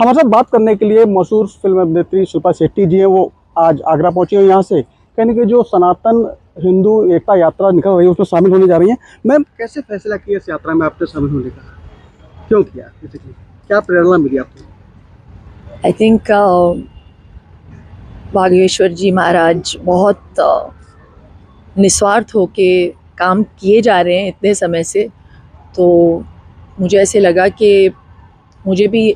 हमारे साथ बात करने के लिए मशहूर फिल्म अभिनेत्री शिल्पा शेट्टी जी हैं। वो आज आगरा पहुंची हैं। यहाँ से कहने कि जो सनातन हिंदू एकता यात्रा निकल रही है उसमें शामिल होने जा रही हैं। मैम, कैसे फैसला किया इस यात्रा में आपने शामिल होने का, क्यों किया, क्या प्रेरणा मिली आपको? आई थिंक बागेश्वर जी महाराज बहुत निस्वार्थ होके काम किए जा रहे हैं इतने समय से, तो मुझे ऐसे लगा कि मुझे भी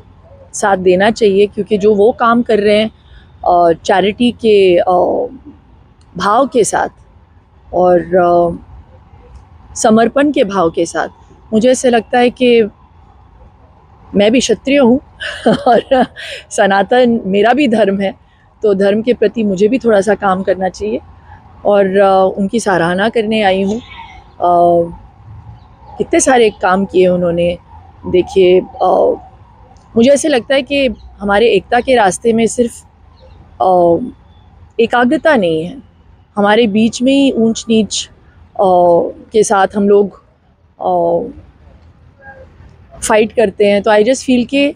साथ देना चाहिए, क्योंकि जो वो काम कर रहे हैं चैरिटी के भाव के साथ और समर्पण के भाव के साथ, मुझे ऐसे लगता है कि मैं भी क्षत्रिय हूँ और सनातन मेरा भी धर्म है, तो धर्म के प्रति मुझे भी थोड़ा सा काम करना चाहिए और उनकी सराहना करने आई हूँ। कितने सारे काम किए उन्होंने। देखिए, मुझे ऐसे लगता है कि हमारे एकता के रास्ते में सिर्फ एकाग्रता नहीं है, हमारे बीच में ही ऊंच नीच के साथ हम लोग फाइट करते हैं। तो आई जस्ट फील कि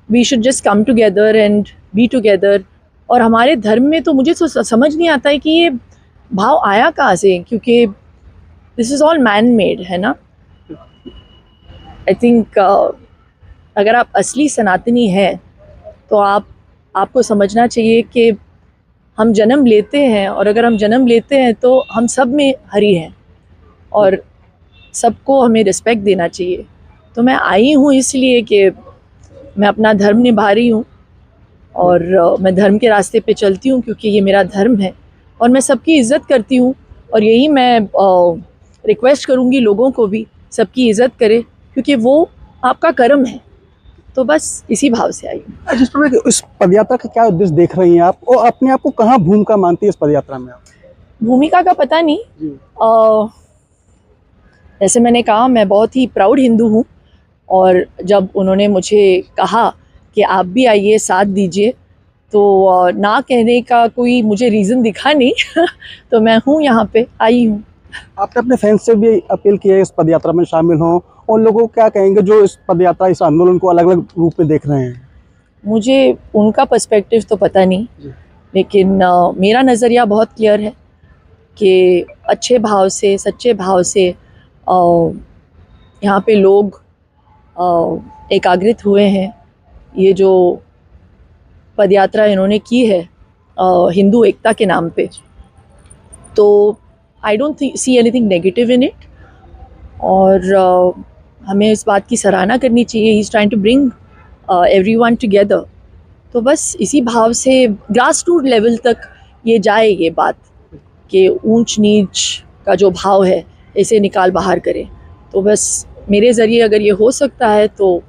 we should just come together and be together. और हमारे धर्म में तो मुझे तो समझ नहीं आता है कि ये भाव आया कहाँ से, क्योंकि this is all man made है ना। आई थिंक अगर आप असली सनातनी हैं तो आपको समझना चाहिए कि हम जन्म लेते हैं, और अगर हम जन्म लेते हैं तो हम सब में हरि हैं और सबको हमें रिस्पेक्ट देना चाहिए। तो मैं आई हूँ इसलिए कि मैं अपना धर्म निभा रही हूँ और मैं धर्म के रास्ते पे चलती हूँ, क्योंकि ये मेरा धर्म है और मैं सबकी इज़्ज़त करती हूँ। और यही मैं रिक्वेस्ट करूँगी लोगों को भी, सबकी इज़्ज़त करें, क्योंकि वो आपका कर्म है। तो बस इसी भाव से आई हूँ। जिस प्रकार इस पदयात्रा का क्या उद्देश्य देख रही हैं आप, और अपने आप को कहाँ भूमिका मानती है इस पदयात्रा में आप? भूमिका का पता नहीं। जैसे मैंने कहा, मैं बहुत ही प्राउड हिंदू हूँ, और जब उन्होंने मुझे कहा कि आप भी आइए, साथ दीजिए, तो ना कहने का कोई मुझे रीज़न दिखा नहीं तो मैं हूँ, यहाँ पे आई हूँ। आपने अपने फैंस से भी अपील की है इस पदयात्रा में शामिल हों, और लोगों को क्या कहेंगे जो इस पदयात्रा, इस आंदोलन को अलग अलग रूप में देख रहे हैं? मुझे उनका पर्सपेक्टिव तो पता नहीं, लेकिन मेरा नज़रिया बहुत क्लियर है कि अच्छे भाव से, सच्चे भाव से यहाँ पे लोग एकाग्रित हुए हैं। ये जो पदयात्रा इन्होंने की है हिंदू एकता के नाम पे, तो I don't see anything negative in it. और हमें इस बात की सराहना करनी चाहिए। He is trying to bring everyone together. तो बस इसी भाव से ग्रास रूट लेवल तक ये जाए, ये बात कि ऊंच नीच का जो भाव है इसे निकाल बाहर करें। तो बस मेरे ज़रिए अगर ये हो सकता है तो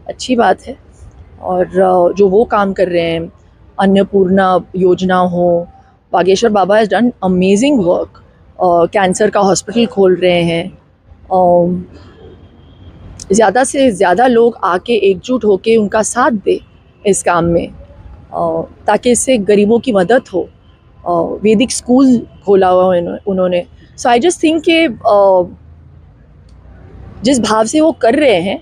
अच्छी बात है। और जो वो काम कर रहे हैं, अन्नपूर्णा योजना हो, Bageshwar Baba has done amazing work. Cancer का हॉस्पिटल खोल रहे हैं। ज़्यादा से ज़्यादा लोग आके एकजुट होके उनका साथ दे इस काम में, ताकि इससे गरीबों की मदद हो। वैदिक स्कूल खोला हुआ उन्होंने। सो आई जस्ट थिंक कि जिस भाव से वो कर रहे हैं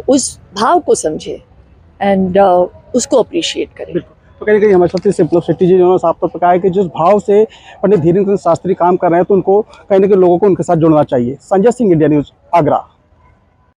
उस भाव को समझे एंड उसको अप्रिशिएट करें। तो कहीं कहीं हमारे साथ शिल्पा शेट्टी जी ने साफ तौर पर कहा है कि जिस भाव से पंडित धीरेन्द्र शास्त्री काम कर रहे हैं, तो उनको कहीं ना कहीं लोगों को उनके साथ जुड़ना चाहिए। Sanjay Singh, India news, Agra.